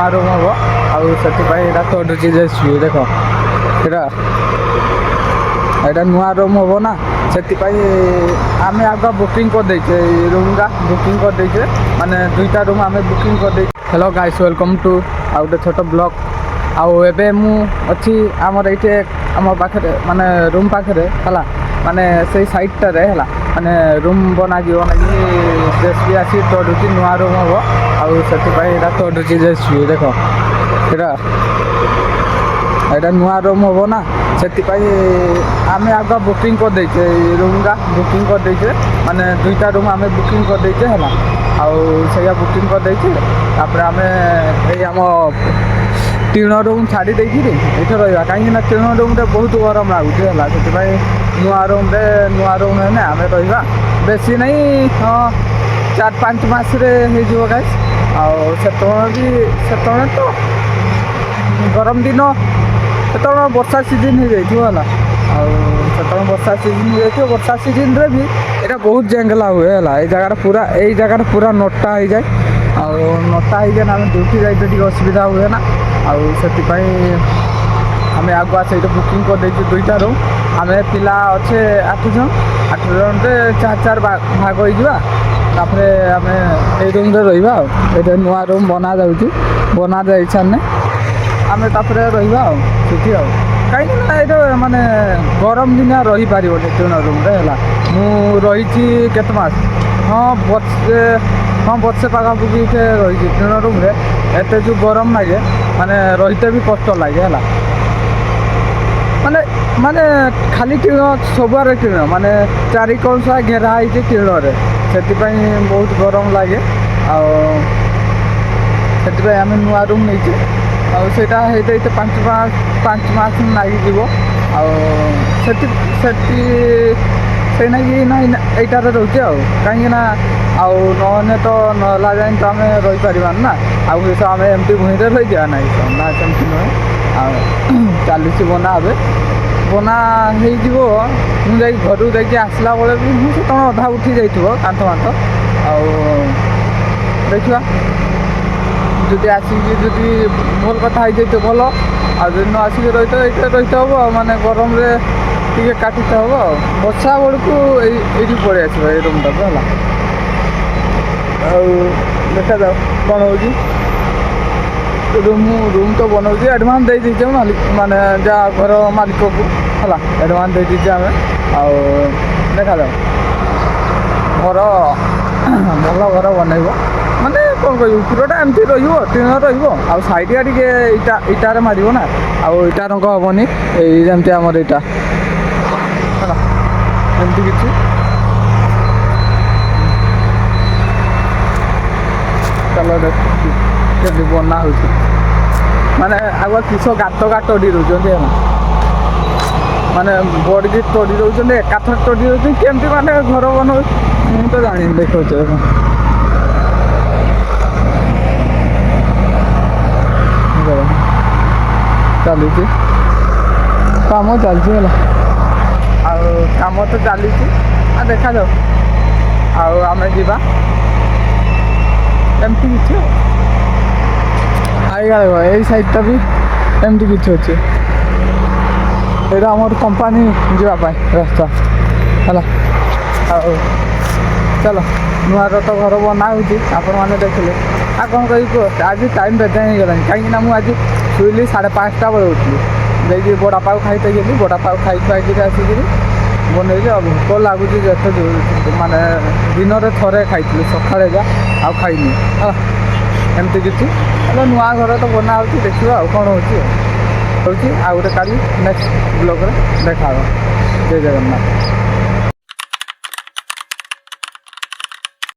ନୂଆ ରୁମ୍ ହେବ ଆଉ ସେଥିପାଇଁ ଏଇଟା ତୋଡ଼ୁଛି ଜେସିବି ଦେଖ ଏଇଟା ନୂଆ ରୁମ୍ ହେବ ନା ସେଥିପାଇଁ ଆମେ ଆଗୁଆ ବୁକିଂ କରିଦେଇଛେ ଏଇ ରୁମ୍ଟା ବୁକିଂ କରିଦେଇଛେ ମାନେ 2ଟା ରୁମ୍ ଆମେ ବୁକିଂ କରିଦେଇଛେ। ହ୍ୟାଲୋ ଗାଇସ୍ ୱେଲକମ୍ ଟୁ ଆଉ ଗୋଟେ ଛୋଟ ବ୍ଲଗ୍। ଆଉ ଏବେ ମୁଁ ଅଛି ଆମର ଏଇଠି ଆମ ପାଖରେ ମାନେ ରୁମ୍ ପାଖରେ ହେଲା ମାନେ ସେଇ ସାଇଡ଼୍ଟାରେ ହେଲା ମାନେ ରୁମ୍ ବନାଯିବ ନାକି ଜେସିବି ଆସି ତୋଡ଼ୁଛି ନୂଆ ରୁମ୍ ହେବ ଆଉ ସେଥିପାଇଁ ଏଇଟା ତୋଡ଼ୁଛି ଜେସିବି ଦେଖ ଏଇଟା ନୂଆ ରୁମ୍ ହେବ ନା ସେଥିପାଇଁ ଆମେ ଆଗୁଆ ବୁକିଂ କରିଦେଇଛେ ଏଇ ରୁମ୍ଟା ବୁକିଂ କରିଦେଇଛେ ମାନେ 2ଟା ରୁମ୍ ଆମେ ବୁକିଂ କରିଦେଇଛେ ହେଲା ଆଉ ସେଇଆ ବୁକିଂ କରିଦେଇଛେ ତାପରେ ଆମେ ଏଇ ଆମ ଟିଣ ରୁମ୍ ଛାଡ଼ି ଦେଇକିରି ଏଇଠି ରହିବା କାହିଁକିନା ଟିଣ ରୁମ୍ରେ ବହୁତ ଗରମ ଲାଗୁଛି ହେଲା ସେଥିପାଇଁ ନୂଆ ରୁମ୍ ହେଲେ ଆମେ ରହିବା ବେଶୀ ନାହିଁ 4-5 ମାସରେ ହେଇଯିବ ଗାଇସ୍। ଆଉ ସେତେବେଳେ ତ ଗରମ ଦିନ ସେତେବେଳେ ବର୍ଷା ସିଜିନ୍ ହେଇଯାଇଥିବ ହେଲା ଆଉ ସେତେବେଳେ ବର୍ଷା ସିଜିନ୍ ହେଇଯାଇଥିବ ବର୍ଷା ସିଜିନ୍ରେ ବି ଏଇଟା ବହୁତ ଜେଙ୍ଗଲା ହୁଏ ହେଲା ଏଇ ଜାଗାଟା ପୁରା ନଟା ହେଇଯାଏ ଆଉ ନଟା ହେଇଯାଏ ଆମେ ଡ୍ୟୁଟି ଯାଇତେ ଟିକେ ଅସୁବିଧା ହୁଏ ନା ଆଉ ସେଥିପାଇଁ ଆମେ ଆଗୁଆ ସେଇଠି ବୁକିଂ କରିଦେଇଛୁ 2ଟା ରୁମ୍ ଆମେ ପିଲା ଅଛେ 8 ଜଣରେ 4 ଭାଗ ହେଇଯିବା ତାପରେ ଆମେ ଏଇ ରୁମ୍ରେ ରହିବା ଆଉ ଏଇଟା ନୂଆ ରୁମ୍ ବନାଯାଇ ସାରିଲେ ଆମେ ତାପରେ ରହିବା ଆଉ ସେଠି ଆଉ କାହିଁକିନା ଏଇଟା ମାନେ ଗରମ ଦିନିଆ ରହିପାରିବନି ଟିଣ ରୁମ୍ରେ ହେଲା ମୁଁ ରହିଛି କେତେ ମାସ ବର୍ଷେ ପାଖାପାଖି ରହିଛି ଟିଣ ରୁମ୍ରେ ଏତେ ଯେଉଁ ଗରମ ଲାଗେ ମାନେ ରହିତେ ବି କଷ୍ଟ ଲାଗେ ହେଲା ମାନେ ଖାଲି ଟିଣ ସବୁଆଡ଼େ ଟିଣ ମାନେ 4 କଂସା ଘେରା ହେଇଛି ଟିଣରେ ସେଥିପାଇଁ ବହୁତ ଗରମ ଲାଗେ ଆଉ ସେଥିପାଇଁ ଆମେ ନୂଆ ରୁମ୍ ନେଇଛୁ ଆଉ ସେଇଟା ହେଇତେ 5 ମାସ ଲାଗିଯିବ ଆଉ ସେଇ ନାକି ଏଇଟାରେ ରହୁଛି ଆଉ କାହିଁକିନା ଆଉ ନହେଲେ ନହେଲା ଯାଏଁ ତ ଆମେ ରହିପାରିବାନି ନା ଆଉ କିସ ଆମେ ଏମିତି ଭୁଇଁରେ ରହିଯିବା ନାହିଁ ନା ସେମିତି ନୁହେଁ ଆଉ ଚାଲିଛି ବନା ହେଇଯିବ ମୁଁ ଯାଇକି ଘରକୁ ଯାଇକି ଆସିଲା ବେଳେ ବି ମୁଁ ସେତେବେଳେ ଅଧା ଉଠି ଯାଇଥିବ କାନ୍ଥ ଆଉ ଦେଖିବା ଯଦି ଆସିକି ଯଦି ଭଲ କଥା ହେଇଯାଇଥିବ ଭଲ ଆଉ ଯଦି ନ ଆସିକି ରହିତେ ହେବ ଆଉ ମାନେ ଗରମରେ ଟିକେ କାଟିତେ ହେବ ଆଉ ବର୍ଷା ବେଳକୁ ଏଇଠି ପଳେଇ ଆସିବ ଏଇ ରୁମ୍ଟାକୁ ହେଲା ଆଉ ଦେଖାଯାଉ କ'ଣ ହେଉଛି ରୁମ୍ ତ ବନାଉଛି ଆଡ଼ଭାନ୍ସ ଦେଇଦେଇଛେ ମାନେ ଯାହା ଘର ମାଲିକକୁ ହେଲା ଆଡ଼ଭାନ୍ସ ଦେଇଦେଇଛେ ଆମେ ଆଉ ଦେଖାଯାଉ ଭଲ ଘର ବନେଇବ ମାନେ କ'ଣ କହିବି ଉପରଟା ଏମିତି ରହିବ ଟିଣ ରହିବ ଆଉ ସାଇଡ଼୍ଟା ଟିକେ ଇଟାରେ ମାରିବ ନା ଆଉ ଇଟା ରଙ୍ଗ ହେବନି ଏଇ ଯେମିତି ଆମର ଏଇଟା ହେଲା ଏମିତି କିଛି ଚାଲ କେମିତି ବନା ହେଉଛି ମାନେ ଆଗୁଆ କିସ ଗାତ ତୋଡ଼ି ଦେଉଛନ୍ତି ହେଲା ମାନେ ବଡ଼ିକି ତୋଡ଼ି ଦେଉଛନ୍ତି ଏକାଥରେ ତୋଡ଼ି ଦେଉଛନ୍ତି କେମିତି ମାନେ ଘର ବନଉଛି ମୁଁ ତ ଜାଣିନି ଦେଖାଉଛି ଚାଲିଛି କାମ ଚାଲିଛି ହେଲା ଆଉ କାମ ତ ଚାଲିଛି ଆଉ ଦେଖାଯାଉ ଆଉ ଆମେ ଯିବା ଏମିତି କିଛି ଆଇଗା ଏଇ ସାଇଡ଼୍ଟା ବି ଏମିତି କିଛି ଅଛି ଏଇଟା ଆମର କମ୍ପାନୀ ଯିବା ପାଇଁ ରାସ୍ତା ହେଲା ଆଉ ଚାଲ ନୂଆର ତ ଘର ବନା ହେଉଛି ଆପଣମାନେ ଦେଖିଲେ ଆଉ କ'ଣ କହିବି କୁହ ଆଜି ଟାଇମ୍ ବେଜାୟ ହେଇଗଲାଣି କାହିଁକିନା ମୁଁ ଆଜି ଶୋଇଲି 5:30 ବେଳେ ଉଠିଲି ଯାଇକି ବଡ଼ବାପାକୁ ଖାଇତେ ଗଲି ବଡ଼ବାପାକୁ ଖାଇକିରି ଆସିକିରି ବନେଇଲି ଆଉ ଭୋକ ଲାଗୁଛି ଯେତେ ମାନେ ଦିନରେ ଥରେ ଖାଇଥିଲି ସକାଳେ ଆଉ ଖାଇନି ହେଲା ଏମିତି କିଛି ହେଲେ ନୂଆ ଘର ତ ବନା ହେଉଛି ଦେଖିବା ଆଉ କ'ଣ ହେଉଛି ଆଉ ଗୋଟେ କାଲି ନେକ୍ସଟ ବ୍ଲଗ୍ରେ ଦେଖା ହେବ ଜୟ ଜଗନ୍ନାଥ।